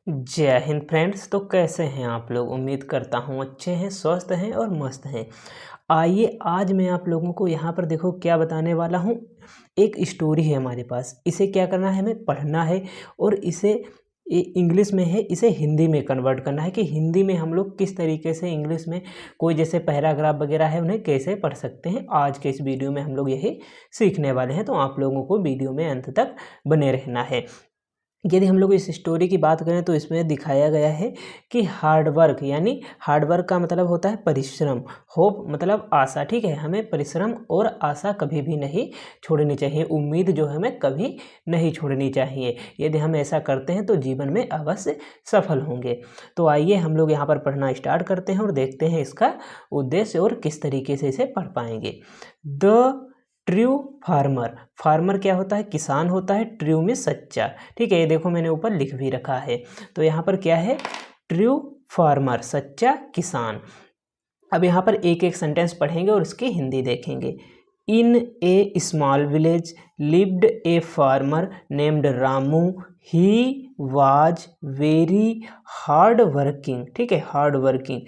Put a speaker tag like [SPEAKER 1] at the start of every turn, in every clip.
[SPEAKER 1] जय हिंद फ्रेंड्स। तो कैसे हैं आप लोग? उम्मीद करता हूँ अच्छे हैं, स्वस्थ हैं और मस्त हैं। आइए आज मैं आप लोगों को यहाँ पर देखो क्या बताने वाला हूँ। एक स्टोरी है हमारे पास, इसे क्या करना है, हमें पढ़ना है और इसे इंग्लिश में है, इसे हिंदी में कन्वर्ट करना है कि हिंदी में हम लोग किस तरीके से इंग्लिश में कोई जैसे पैराग्राफ वगैरह है उन्हें कैसे पढ़ सकते हैं। आज के इस वीडियो में हम लोग यही सीखने वाले हैं, तो आप लोगों को वीडियो में अंत तक बने रहना है। यदि हम लोग इस स्टोरी की बात करें तो इसमें दिखाया गया है कि हार्ड वर्क, यानी हार्ड वर्क का मतलब होता है परिश्रम, होप मतलब आशा। ठीक है, हमें परिश्रम और आशा कभी भी नहीं छोड़नी चाहिए, उम्मीद जो है हमें कभी नहीं छोड़नी चाहिए। यदि हम ऐसा करते हैं तो जीवन में अवश्य सफल होंगे। तो आइए हम लोग यहाँ पर पढ़ना स्टार्ट करते हैं और देखते हैं इसका उद्देश्य और किस तरीके से इसे पढ़ पाएंगे। द ट्रू फार्मर, फार्मर क्या होता है? किसान होता है। ट्रू में सच्चा। ठीक है, ये देखो मैंने ऊपर लिख भी रखा है। तो यहाँ पर क्या है? ट्रू फार्मर, सच्चा किसान। अब यहाँ पर एक एक सेंटेंस पढ़ेंगे और इसकी हिंदी देखेंगे। In a small village lived a farmer named Ramu, he was very hard working. ठीक है, हार्ड वर्किंग।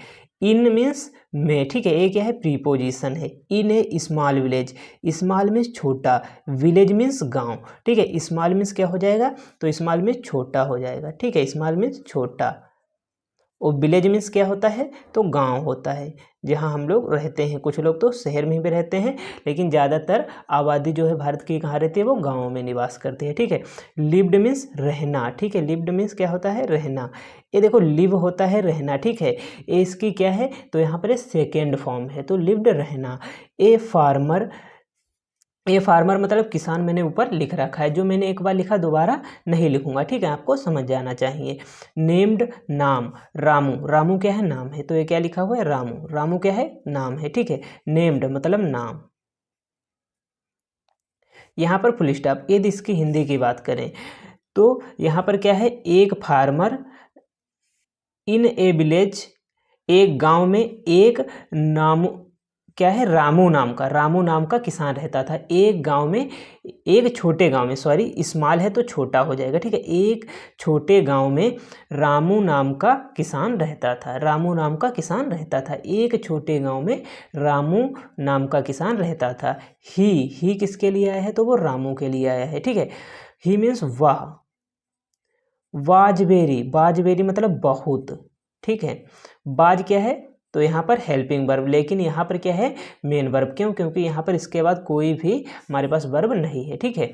[SPEAKER 1] इन मीन्स में, ठीक है, ये क्या है? प्रीपोजिशन है। इन a small village, small means छोटा, विलेज मीन्स गांव। ठीक है, स्मॉल मीन्स क्या हो जाएगा? तो स्मॉल मीन्स छोटा हो जाएगा। ठीक है, स्मॉल मीन्स छोटा और विलेज मीन्स क्या होता है? तो गांव होता है जहां हम लोग रहते हैं। कुछ लोग तो शहर में भी रहते हैं, लेकिन ज़्यादातर आबादी जो है भारत की कहाँ रहती है? वो गाँव में निवास करती है। ठीक है, लिव्ड मीन्स रहना। ठीक है, लिव्ड मीन्स क्या होता है? रहना। ये देखो लिव होता है रहना। ठीक है, ये इसकी क्या है? तो यहाँ पर सेकेंड फॉर्म है, तो लिव्ड रहना। ए फार्मर, ये फार्मर मतलब किसान मैंने ऊपर लिख रखा है, जो मैंने एक बार लिखा दोबारा नहीं लिखूंगा। ठीक है, आपको समझ जाना चाहिए। नेम्ड नाम, रामू, रामू क्या है? नाम है। तो ये क्या लिखा हुआ है? रामू, रामू क्या है? नाम है। ठीक है, नेम्ड मतलब नाम। यहाँ पर फुल स्टॉप। यदि इसकी हिंदी की बात करें तो यहाँ पर क्या है? एक फार्मर इन ए विलेज, एक गांव में एक नाम क्या है? रामू नाम का, रामू नाम का किसान रहता था। एक गांव में, एक छोटे गांव में, सॉरी स्मॉल है तो छोटा हो जाएगा। ठीक है, एक छोटे गांव में रामू नाम का किसान रहता था। रामू नाम का किसान रहता था। एक छोटे गांव में रामू नाम का किसान रहता था। ही किसके लिए आया है? तो वो रामू के लिए आया है। ठीक है, ही मीन्स वह। बाजबेरी, बाजबेरी मतलब बहुत। ठीक है, बाज क्या है? तो यहाँ पर हेल्पिंग वर्ब, लेकिन यहाँ पर क्या है? Main verb. क्यों? क्योंकि यहाँ पर इसके बाद कोई भी हमारे पास वर्ब नहीं है। ठीक है,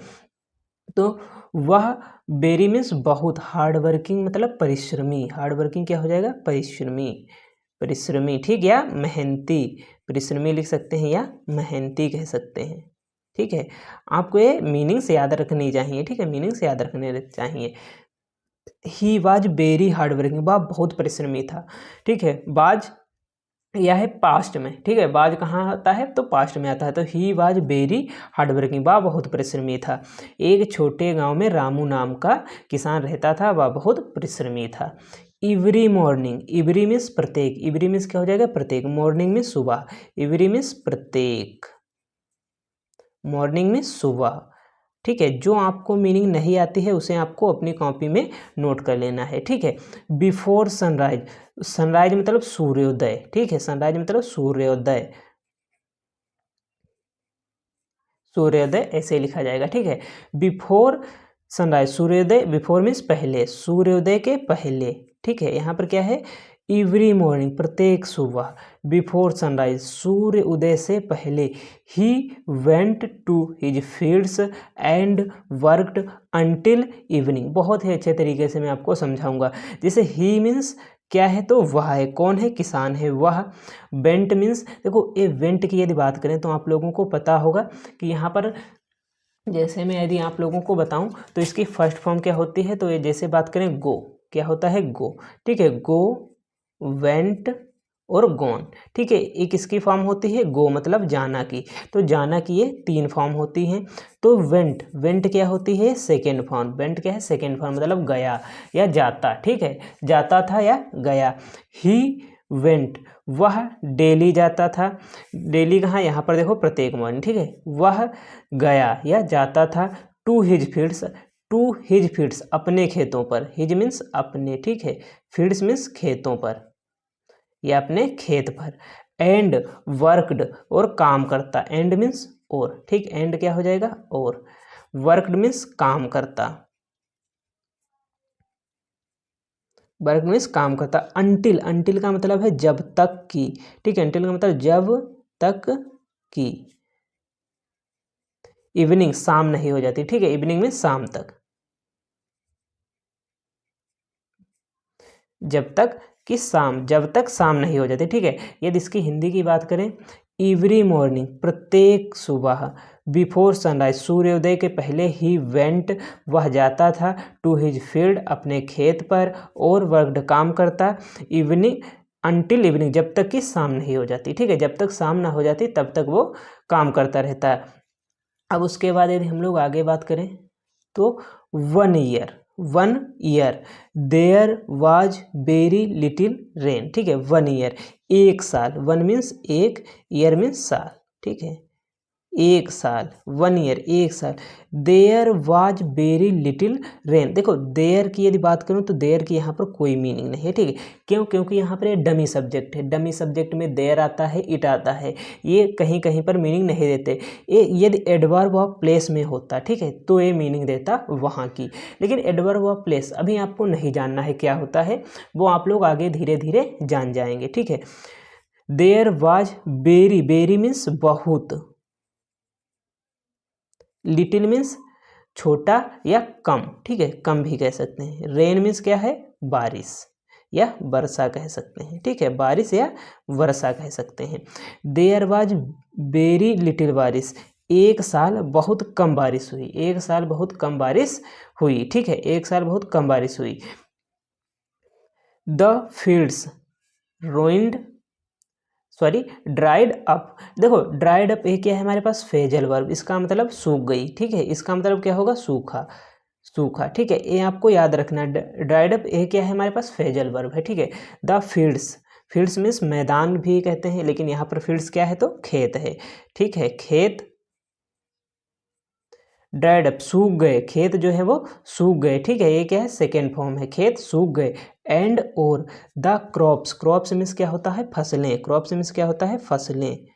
[SPEAKER 1] तो वह बेरी मीन्स बहुत, हार्ड वर्किंग मतलब परिश्रमी। हार्ड वर्किंग क्या हो जाएगा? परिश्रमी, परिश्रमी। ठीक, या मेहनती। परिश्रमी लिख सकते हैं या मेहनती कह सकते हैं। ठीक है, आपको ये मीनिंग्स याद रखनी चाहिए। ठीक है, मीनिंग्स याद रखने चाहिए। ही वाज वेरी हार्ड वर्किंग, वह बहुत परिश्रमी था। ठीक है, बाज यह है पास्ट में। ठीक है, बाज कहाँ आता है? तो पास्ट में आता है। तो ही वाज वेरी हार्ड वर्किंग, वह बहुत परिश्रमी था। एक छोटे गांव में रामू नाम का किसान रहता था, वह बहुत परिश्रमी था। एवरी मॉर्निंग, एवरी मीन्स प्रत्येक, एवरी मीन्स क्या हो जाएगा? प्रत्येक। मॉर्निंग में सुबह, एवरी मीन्स प्रत्येक, मॉर्निंग में सुबह। ठीक है, जो आपको मीनिंग नहीं आती है उसे आपको अपनी कॉपी में नोट कर लेना है। ठीक है, बिफोर सनराइज, सनराइज मतलब सूर्योदय। ठीक है, सनराइज मतलब सूर्योदय, सूर्योदय ऐसे लिखा जाएगा। ठीक है, बिफोर सनराइज, सूर्योदय, बिफोर मीन्स पहले, सूर्योदय के पहले। ठीक है, यहाँ पर क्या है? एवरी मॉर्निंग प्रत्येक सुबह, बिफोर सनराइज सूर्य उदय से पहले, he went to his fields and worked until evening. बहुत ही अच्छे तरीके से मैं आपको समझाऊंगा। जैसे ही मीन्स क्या है? तो वह है। कौन है? किसान है वह। वेंट मीन्स, देखो ये वेंट की यदि बात करें तो आप लोगों को पता होगा कि यहाँ पर जैसे मैं यदि आप लोगों को बताऊं तो इसकी फर्स्ट फॉर्म क्या होती है? तो ये जैसे बात करें गो, क्या होता है? गो। ठीक है, गो, वेंट और गॉन। ठीक है, एक इसकी फॉर्म होती है गो मतलब जाना की, तो जाना की ये तीन फॉर्म होती हैं। तो वेंट, वेंट क्या होती है? Second form. वेंट क्या है? सेकेंड फॉर्म मतलब गया या जाता। ठीक है, जाता था या गया। ही वेंट, वह डेली जाता था। डेली कहाँ? यहाँ पर देखो प्रत्येक मॉर्निंग। ठीक है, वह गया या जाता था। To his fields, to his fields, अपने खेतों पर, हिज मीन्स अपने, ठीक है, फील्ड्स मीन्स खेतों पर या अपने खेत पर, एंड वर्कड और काम करता, एंड मीन्स और, ठीक, एंड क्या हो जाएगा और, वर्कड मीन्स काम करता, वर्क मीन्स काम करता, अंटिल, अंटिल का मतलब है जब तक की, ठीक है, अंटिल का मतलब जब तक की, इवनिंग शाम नहीं हो जाती, ठीक है, इवनिंग में शाम तक, जब तक कि शाम, जब तक शाम नहीं हो जाती, ठीक है। यदि इसकी हिंदी की बात करें, एवरी मॉर्निंग, प्रत्येक सुबह, बिफोर सनराइज, सूर्योदय के पहले ही वेंट, वह जाता था, टू हिज फील्ड, अपने खेत पर, और वर्कड काम करता, इवनिंग अंटिल इवनिंग, जब तक कि शाम नहीं हो जाती, ठीक है, जब तक शाम ना हो जाती तब तक वो काम करता रहता है। अब उसके बाद यदि हम लोग आगे बात करें तो 1 year, 1 year, there was very little rain, ठीक है, 1 ईयर, एक साल, 1 मीन्स एक, ईयर मीन्स साल, ठीक है, एक साल, 1 ईयर, एक साल, there was very little rain. देखो देयर की यदि बात करूं तो देयर की यहाँ पर कोई मीनिंग नहीं है, ठीक है, क्यों, क्योंकि यहाँ पर ये डमी सब्जेक्ट है, डमी सब्जेक्ट में देयर आता है, इट आता है, ये कहीं कहीं पर मीनिंग नहीं देते, ये यदि एडवर्ब ऑफ प्लेस में होता, ठीक है, तो ये मीनिंग देता वहाँ की, लेकिन एडवर्ब ऑफ प्लेस अभी आपको नहीं जानना है क्या होता है, वो आप लोग आगे धीरे धीरे जान जाएंगे, ठीक है। There was very, very means बहुत, लिटिल मीन्स छोटा या कम, ठीक है, कम भी कह सकते हैं, रेन मीन्स क्या है, बारिश या वर्षा कह सकते हैं, ठीक है, बारिश या वर्षा कह सकते हैं। देयर वाज वेरी लिटिल बारिश, एक साल बहुत कम बारिश हुई, एक साल बहुत कम बारिश हुई, ठीक है, एक साल बहुत कम बारिश हुई। The fields रोइंड, sorry, dried up, देखो ड्राइड अप ये क्या है हमारे पास, फेजल वर्ब, इसका मतलब सूख गई, ठीक है, इसका मतलब क्या होगा, सूखा, सूखा, ठीक है, ये आपको याद रखना, ड्राइड अप ये क्या है हमारे पास, फेजल वर्ब है, ठीक है। द फील्ड्स, फील्ड्स मीन्स मैदान भी कहते हैं, लेकिन यहाँ पर फील्ड्स क्या है तो खेत है, ठीक है, खेत, ड्राइड अप सूख गए, खेत जो है वो सूख गए, ठीक है, ये क्या है सेकेंड फॉर्म है, खेत सूख गए, एंड और द क्रॉप्स, क्रॉप्स मीन्स क्या होता है फसलें, क्रॉप्स मीन्स क्या होता है फसलें,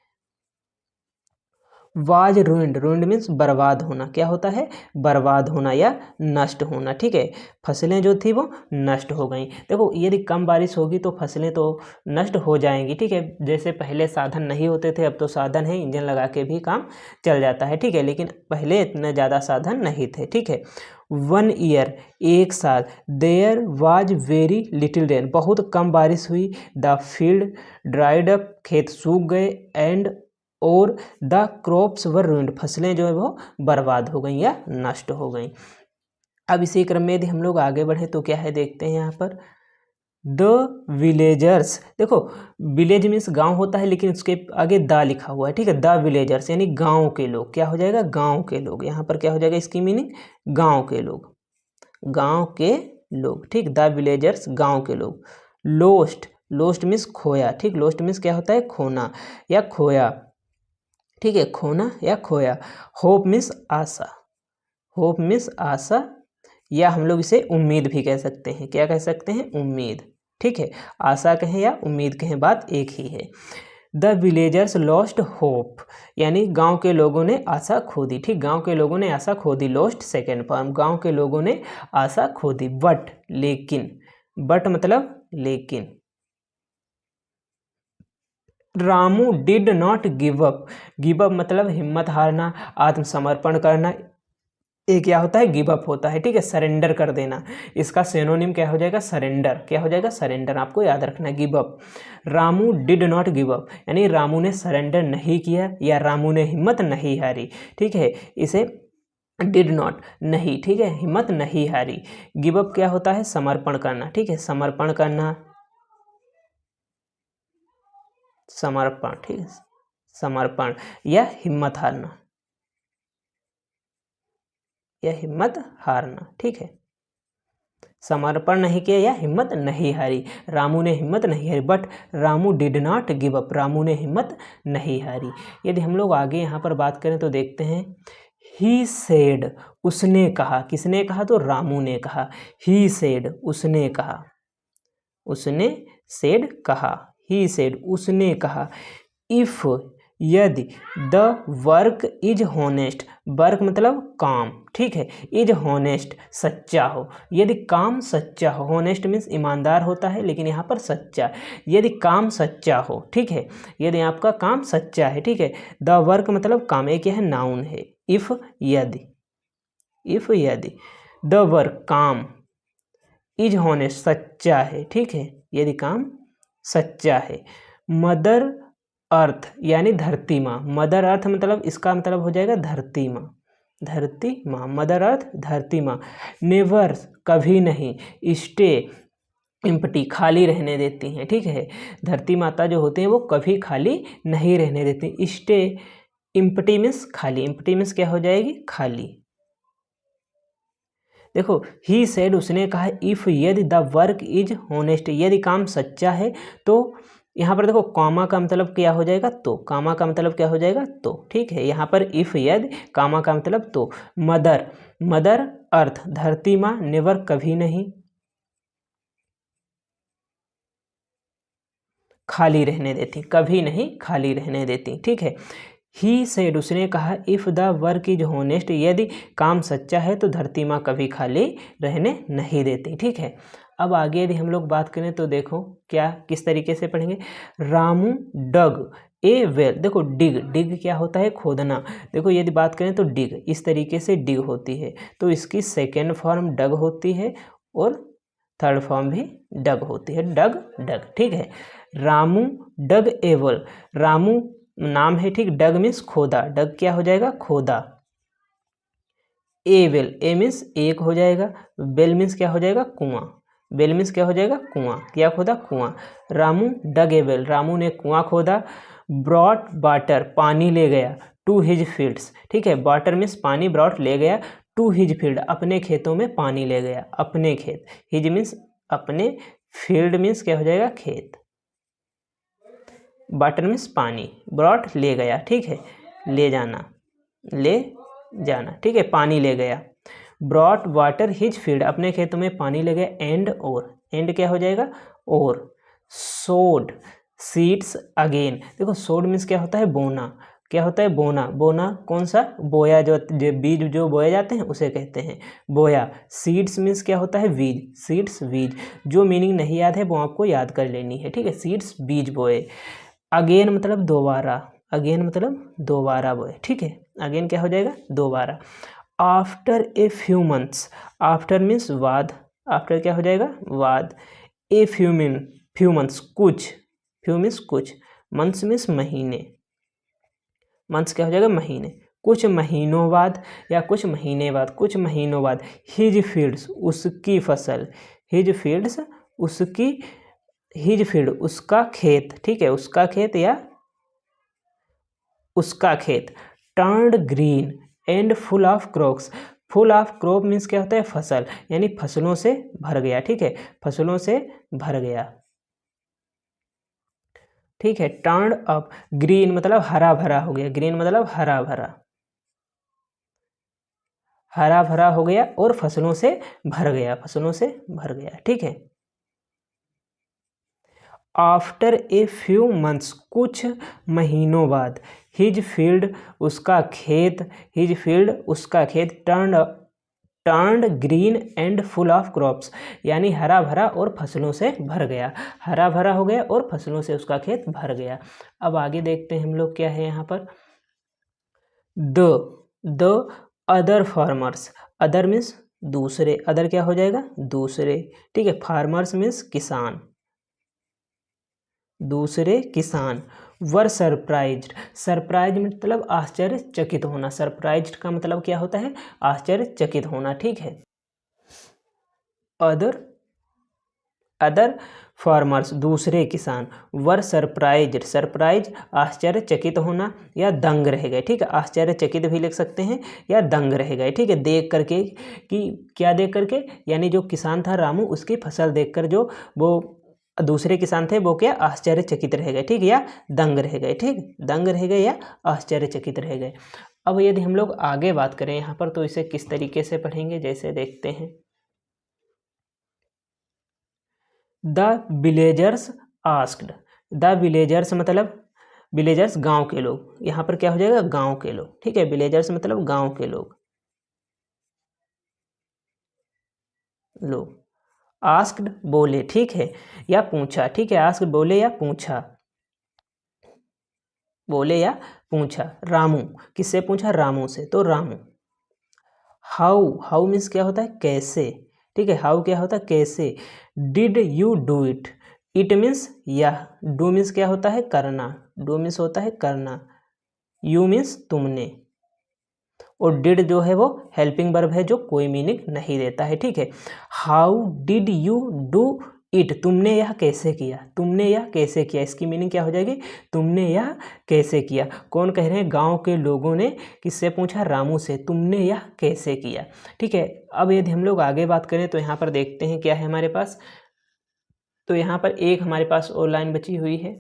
[SPEAKER 1] वाज रूइंड, रूइंड मीन्स बर्बाद होना, क्या होता है बर्बाद होना या नष्ट होना, ठीक है, फसलें जो थी वो नष्ट हो गई। देखो यदि कम बारिश होगी तो फसलें तो नष्ट हो जाएंगी, ठीक है, जैसे पहले साधन नहीं होते थे, अब तो साधन है, इंजन लगा के भी काम चल जाता है, ठीक है, लेकिन पहले इतने ज़्यादा साधन नहीं थे, ठीक है। 1 ईयर, एक साल, there was very little rain, बहुत कम बारिश हुई, द फील्ड ड्राइड अप, खेत सूख गए, एंड और द क्रॉप्स वर रूइंड, फसलें जो है वो बर्बाद हो गई या नष्ट हो गई। अब इसी क्रम में यदि हम लोग आगे बढ़े तो क्या है देखते हैं यहाँ पर, द विलेजर्स, देखो विलेज मीन्स गांव होता है, लेकिन उसके आगे द लिखा हुआ है, ठीक है, द विलेजर्स यानी गांव के लोग, क्या हो जाएगा गांव के लोग, यहाँ पर क्या हो जाएगा इसकी मीनिंग, गांव के लोग, गांव के लोग, ठीक, द विलेजर्स गांव के लोग। लोस्ट, लोस्ट मीन्स खोया, ठीक, लोस्ट मीन्स क्या होता है खोना या खोया, ठीक है, खोना या खोया। होप मीन्स आशा, होप मीन्स आशा, या हम लोग इसे उम्मीद भी कह सकते हैं, क्या कह सकते हैं उम्मीद, ठीक है, आशा कहें या उम्मीद कहें बात एक ही है। द विलेजर्स लॉस्ट होप, यानी गांव के लोगों ने आशा खो दी, ठीक, गांव के लोगों ने आशा खो दी, लॉस्ट सेकेंड फॉर्म, गांव के लोगों ने आशा खो दी। बट, लेकिन, बट मतलब लेकिन, Ramu did not give up, give up मतलब हिम्मत हारना, आत्मसमर्पण करना, ये क्या होता है गिव अप होता है, ठीक है, सरेंडर कर देना, इसका सिनोनिम क्या हो जाएगा सरेंडर, क्या हो जाएगा सरेंडर, आपको याद रखना give up. Ramu did not give up यानी रामू ने सरेंडर नहीं किया या रामू ने हिम्मत नहीं हारी, ठीक है, इसे डिड नॉट नहीं, ठीक है, हिम्मत नहीं हारी। गिव अप क्या होता है समर्पण करना, ठीक है, समर्पण करना, समर्पण, ठीक है, समर्पण या हिम्मत हारना, या हिम्मत हारना, ठीक है, समर्पण नहीं किया या हिम्मत नहीं हारी, रामू ने हिम्मत नहीं हारी, but Ramu did not give up, Ramu ने हिम्मत नहीं हारी। यदि हम लोग आगे यहाँ पर बात करें तो देखते हैं ही सेड उसने कहा, किसने कहा तो रामू ने कहा। ही सेड उसने कहा, उसने सेड कहा, ही सेड उसने कहा। इफ यदि the work is honest, work मतलब काम, ठीक है, इज हॉनेस्ट सच्चा हो, यदि काम सच्चा हो, हॉनेस्ट मीन्स ईमानदार होता है लेकिन यहाँ पर सच्चा, यदि काम सच्चा हो, ठीक है, यदि आपका काम सच्चा है, ठीक है। द वर्क मतलब काम, एक यह नाउन है। इफ यदि, इफ यदि द वर्क काम इज हॉनेस्ट सच्चा है, ठीक है, यदि काम सच्चा है। मदर अर्थ यानी धरती माँ, मदर अर्थ मतलब इसका मतलब हो जाएगा धरती माँ, धरती माँ, मदर अर्थ धरती माँ। नेवर कभी नहीं, स्टे एम्प्टी खाली रहने देती हैं, ठीक है, धरती माता जो होते हैं वो कभी खाली नहीं रहने देती। स्टे एम्प्टी मीन्स खाली, एम्प्टी मीन्स क्या हो जाएगी खाली। देखो ही सेड उसने कहा इफ यदि द वर्क इज हॉनेस्ट, यदि काम सच्चा है तो यहाँ पर देखो कामा का मतलब क्या हो जाएगा तो, कामा का मतलब क्या हो जाएगा तो, ठीक है, यहाँ पर इफ यदि कामा का मतलब तो। मदर, मदर अर्थ धरती माँ, नेवर कभी नहीं, खाली रहने देती, कभी नहीं खाली रहने देती, ठीक है। ही सेड उसने कहा if the work is honest, यदि काम सच्चा है तो धरती माँ कभी खाली रहने नहीं देती, ठीक है। अब आगे यदि हम लोग बात करें तो देखो क्या किस तरीके से पढ़ेंगे। रामू डग ए वेल, देखो डिग, डिग क्या होता है खोदना, देखो यदि बात करें तो डिग इस तरीके से डिग होती है, तो इसकी सेकेंड फॉर्म डग होती है और थर्ड फॉर्म भी डग होती है, डग डग, ठीक है। Ramu dug a well, Ramu नाम है, ठीक, डग मीन्स खोदा, डग क्या हो जाएगा खोदा। ए वेल, ए मीन्स एक हो जाएगा, बेल मीन्स क्या हो जाएगा कुआं, बेल मीन्स क्या हो जाएगा कुआं, क्या खोदा कुआं। Ramu dug a well, Ramu ने कुआं खोदा। ब्रॉट वाटर पानी ले गया टू हिज फील्ड्स, ठीक है, वाटर मीन्स पानी, ब्रॉट ले गया, टू हिज फील्ड अपने खेतों में पानी ले गया, अपने खेत, हिज मीन्स अपने, फील्ड मीन्स क्या हो जाएगा खेत, वाटर मीन्स पानी, ब्रॉट ले गया, ठीक है, ले जाना, ले जाना, ठीक है, पानी ले गया। ब्रॉट वाटर हिज फील्ड अपने खेतों में पानी ले गया। एंड और, एंड क्या हो जाएगा और। सोड सीड्स अगेन, देखो सोड मीन्स क्या होता है बोना, क्या होता है बोना, बोना कौन सा बोया, जो बीज जो बोए जाते हैं उसे कहते हैं बोया। सीड्स मीन्स क्या होता है बीज, सीड्स बीज, जो मीनिंग नहीं याद है वो आपको याद कर लेनी है, ठीक है, सीड्स बीज बोए। अगेन मतलब दोबारा, अगेन मतलब दोबारा बोए, ठीक है, अगेन क्या हो जाएगा दोबारा। After a few months, after means बाद, आफ्टर क्या हो जाएगा बाद। ए फ्यू मंथ्स कुछ, फ्यू मीन्स कुछ, मंथ्स मीन्स महीने, मंथ्स क्या हो जाएगा महीने, कुछ महीनों बाद या कुछ महीने बाद, कुछ महीनों बाद। हिज फील्ड्स उसकी फसल, हिज फील्ड्स उसकी, हिज फील्ड उसका खेत, ठीक है, उसका खेत या उसका खेत। Turned green and full of crops, full of crop means क्या होता है फसल, यानी फसलों से भर गया, ठीक है, फसलों से भर गया, ठीक है। टर्न्ड अप ग्रीन मतलब हरा भरा हो गया, ग्रीन मतलब हरा भरा, हरा भरा हो गया और फसलों से भर गया, फसलों से भर गया, ठीक है। आफ्टर ए फ्यू मंथ्स कुछ महीनों बाद। हिज फील्ड उसका खेत, हिज फील्ड उसका खेत। Turned green and full of crops, यानी हरा भरा और फसलों से भर गया, हरा भरा हो गया और फसलों से उसका खेत भर गया। अब आगे देखते हैं हम लोग क्या है यहाँ पर। The other farmers, other means दूसरे, अदर क्या हो जाएगा दूसरे, ठीक है, फार्मर्स मीन्स किसान, दूसरे किसान। वर सरप्राइज्ड, सरप्राइज मतलब आश्चर्यचकित होना, सरप्राइज्ड का मतलब क्या होता है आश्चर्यचकित होना, ठीक है। अदर, अदर फार्मर्स दूसरे किसान। वर सरप्राइज्ड, सरप्राइज आश्चर्यचकित होना या दंग रह गए, ठीक है, आश्चर्यचकित भी लिख सकते हैं या दंग रह गए, ठीक है, देख करके कि क्या देख करके, यानी जो किसान था रामू उसकी फसल देखकर जो वो दूसरे किसान थे वो क्या आश्चर्यचकित रह गए, ठीक, या दंग रह गए, ठीक, दंग रह गए या आश्चर्यचकित रह गए। अब यदि हम लोग आगे बात करें यहाँ पर तो इसे किस तरीके से पढ़ेंगे, जैसे देखते हैं the villagers asked. The villagers मतलब विलेजर्स गांव के लोग, यहाँ पर क्या हो जाएगा गांव के लोग, ठीक है। विलेजर्स मतलब गांव के लोग आस्क्ड बोले, ठीक है, या पूछा, ठीक है। आस्क्ड बोले या पूछा, बोले या पूछा। रामू किससे पूछा, रामू से, तो रामू। हाउ, हाउ मीन्स क्या होता है कैसे, ठीक है। हाउ क्या होता है कैसे। Did you do it, it means यह, डू मीन्स क्या होता है करना, डू मीन्स होता है करना, यू मीन्स तुमने, और डिड जो है वो हेल्पिंग वर्ब है जो कोई मीनिंग नहीं देता है, ठीक है। How did you do it, तुमने यह कैसे किया, तुमने यह कैसे किया, इसकी मीनिंग क्या हो जाएगी, तुमने यह कैसे किया। कौन कह रहे हैं, गांव के लोगों ने किससे पूछा, रामू से, तुमने यह कैसे किया, ठीक है। अब यदि हम लोग आगे बात करें तो यहाँ पर देखते हैं क्या है हमारे पास, तो यहाँ पर एक हमारे पास और लाइन बची हुई है,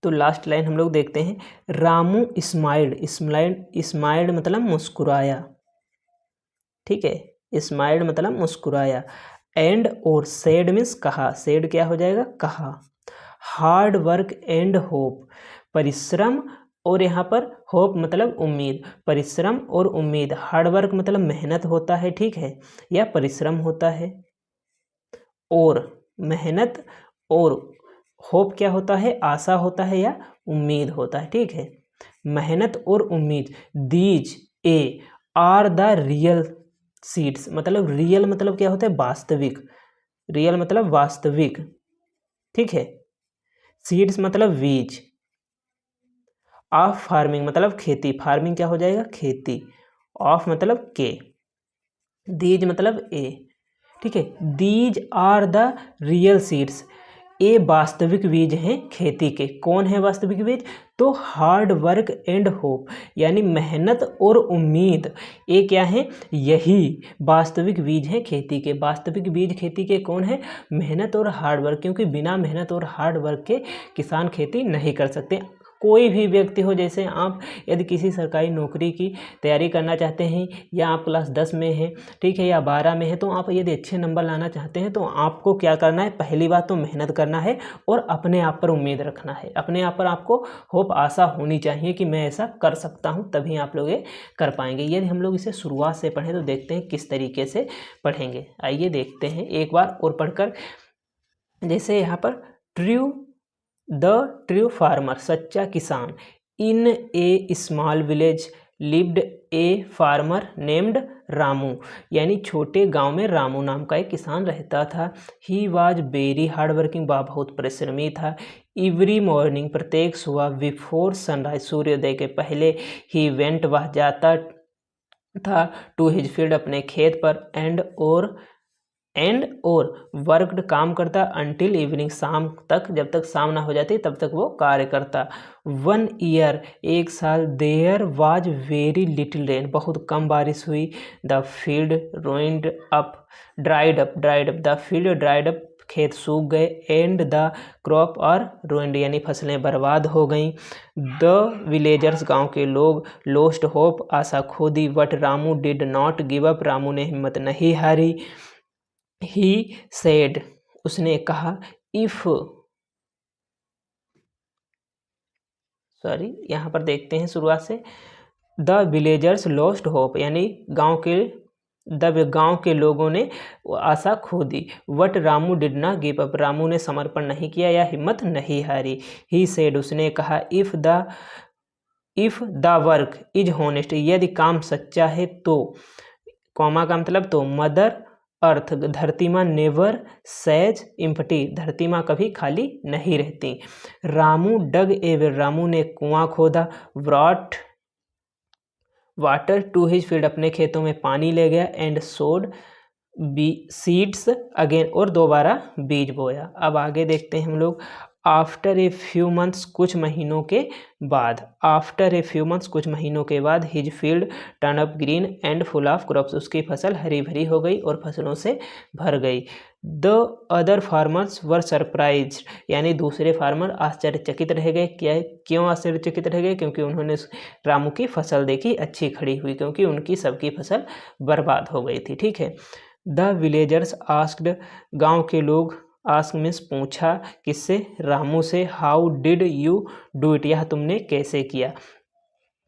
[SPEAKER 1] तो लास्ट लाइन हम लोग देखते हैं। रामू स्माइल्ड, स्माइल्ड मतलब मुस्कुराया, ठीक है। स्माइल्ड मतलब मुस्कुराया। एंड और सैड मीन्स कहा, सैड क्या हो जाएगा कहा। हार्ड वर्क एंड होप, परिश्रम और यहाँ पर होप मतलब उम्मीद, परिश्रम और उम्मीद। हार्ड वर्क मतलब मेहनत होता है, ठीक है, या परिश्रम होता है, और मेहनत, और होप क्या होता है आशा होता है या उम्मीद होता है, ठीक है। मेहनत और उम्मीद। These A R the real seeds, मतलब रियल मतलब क्या होता है वास्तविक, रियल मतलब वास्तविक, ठीक है। सीड्स मतलब बीज। ऑफ फार्मिंग मतलब खेती, फार्मिंग क्या हो जाएगा खेती। ऑफ मतलब के, दीज मतलब ए, ठीक है। These are the real seeds, ये वास्तविक बीज हैं खेती के। कौन है वास्तविक बीज, तो हार्ड वर्क एंड होप, यानी मेहनत और उम्मीद, ये क्या है, यही वास्तविक बीज हैं खेती के। वास्तविक बीज खेती के कौन है, मेहनत और हार्ड वर्क, क्योंकि बिना मेहनत और हार्ड वर्क के किसान खेती नहीं कर सकते। कोई भी व्यक्ति हो, जैसे आप यदि किसी सरकारी नौकरी की तैयारी करना चाहते हैं, या आप क्लास 10 में हैं, ठीक है, या 12 में है, तो आप यदि अच्छे नंबर लाना चाहते हैं तो आपको क्या करना है, पहली बात तो मेहनत करना है और अपने आप पर उम्मीद रखना है। अपने आप पर आपको होप आशा होनी चाहिए कि मैं ऐसा कर सकता हूं, तभी आप लोग ये कर पाएंगे। यदि हम लोग इसे शुरुआत से पढ़ें तो देखते हैं किस तरीके से पढ़ेंगे। आइए देखते हैं एक बार और पढ़कर। जैसे यहाँ पर द ट्रू फार्मर, सच्चा किसान, in a small village lived a farmer named Ramu, यानी छोटे गांव में रामू नाम का एक किसान रहता था। He was very hard working, वह बहुत परिश्रमी था। एवरी मॉर्निंग, प्रत्येक सुबह, बिफोर सनराइज, सूर्योदय के पहले, ही वेंट, वह जाता था, टू हिज फील्ड, अपने खेत पर, एंड और वर्कड, काम करता, अंटिल इवनिंग, शाम तक, जब तक शाम ना हो जाती तब तक वो कार्य करता। 1 ईयर, एक साल, there was very little rain, बहुत कम बारिश हुई। The field ruined up, dried up, the field dried up, खेत सूख गए। And the crop are ruined, यानी फसलें बर्बाद हो गईं। द विलेजर्स, गांव के लोग, लोस्ट होप, आशा खो दी। But Ramu did not give up, Ramu ने हिम्मत नहीं हारी। ही सेड, उसने कहा, यहाँ पर देखते हैं शुरुआत से। द विलेजर्स लॉस्ट होप, यानी गांव के लोगों ने आशा खो दी। But Ramu did not give up, Ramu ने समर्पण नहीं किया या हिम्मत नहीं हारी। ही सेड, उसने कहा, if the work is honest, यदि काम सच्चा है तो, कॉमा का मतलब तो, मदर अर्थ, धरती माँ, नेवर सैज इम्पटी, धरती माँ कभी खाली नहीं रहती। Ramu dug a well, Ramu ने कुआं खोदा। Brought water to his field, अपने खेतों में पानी ले गया। एंड सोड सीड्स अगेन, और दोबारा बीज बोया। अब आगे देखते हैं हम लोग। आफ्टर ए फ्यू मंथ्स, कुछ महीनों के बाद, आफ्टर ए फ्यू मंथ्स, कुछ महीनों के बाद, his field turn up green and full of crops, उसकी फसल हरी भरी हो गई और फसलों से भर गई। The other farmers were surprise, यानी दूसरे फार्मर आश्चर्यचकित रह गए। क्या, क्यों आश्चर्यचकित रह गए? क्योंकि उन्होंने रामू की फसल देखी अच्छी खड़ी हुई, क्योंकि उनकी सबकी फसल बर्बाद हो गई थी। ठीक है। द विलेजर्स आस्क्ड, गांव के लोग, आस्क मीन्स पूछा, किससे? रामू से। How did you do it, यह तुमने कैसे किया?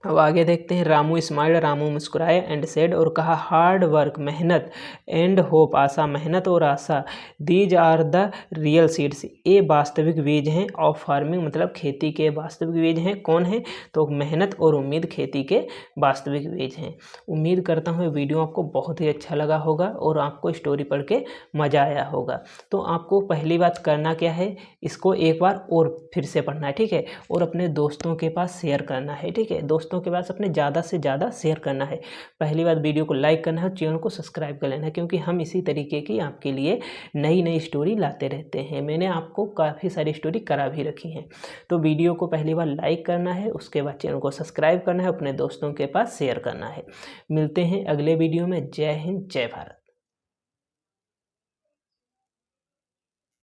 [SPEAKER 1] अब आगे देखते हैं। रामू स्माइल्ड, रामू मुस्कुराए, एंड सेड, और कहा, हार्ड वर्क, मेहनत, एंड होप, आशा, मेहनत और आशा, these are the real seeds, ये वास्तविक बीज हैं, ऑफ फार्मिंग, मतलब खेती के वास्तविक बीज हैं। कौन है? तो मेहनत और उम्मीद खेती के वास्तविक बीज हैं। उम्मीद करता हूँ ये वीडियो आपको बहुत ही अच्छा लगा होगा और आपको स्टोरी पढ़ के मज़ा आया होगा। तो आपको पहली बात करना क्या है, इसको एक बार और फिर से पढ़ना है। ठीक है। और अपने दोस्तों के पास शेयर करना है। ठीक है। दोस्तों के पास अपने ज़्यादा से ज़्यादा शेयर करना है। पहली बात, वीडियो को लाइक करना है और चैनल को सब्सक्राइब कर लेना है, क्योंकि हम इसी तरीके की आपके लिए नई नई स्टोरी लाते रहते हैं। मैंने आपको काफ़ी सारी स्टोरी करा भी रखी हैं। तो वीडियो को पहली बार लाइक करना है, उसके बाद चैनल को सब्सक्राइब करना है, अपने दोस्तों के पास शेयर करना है। मिलते हैं अगले वीडियो में। जय हिंद, जय भारत।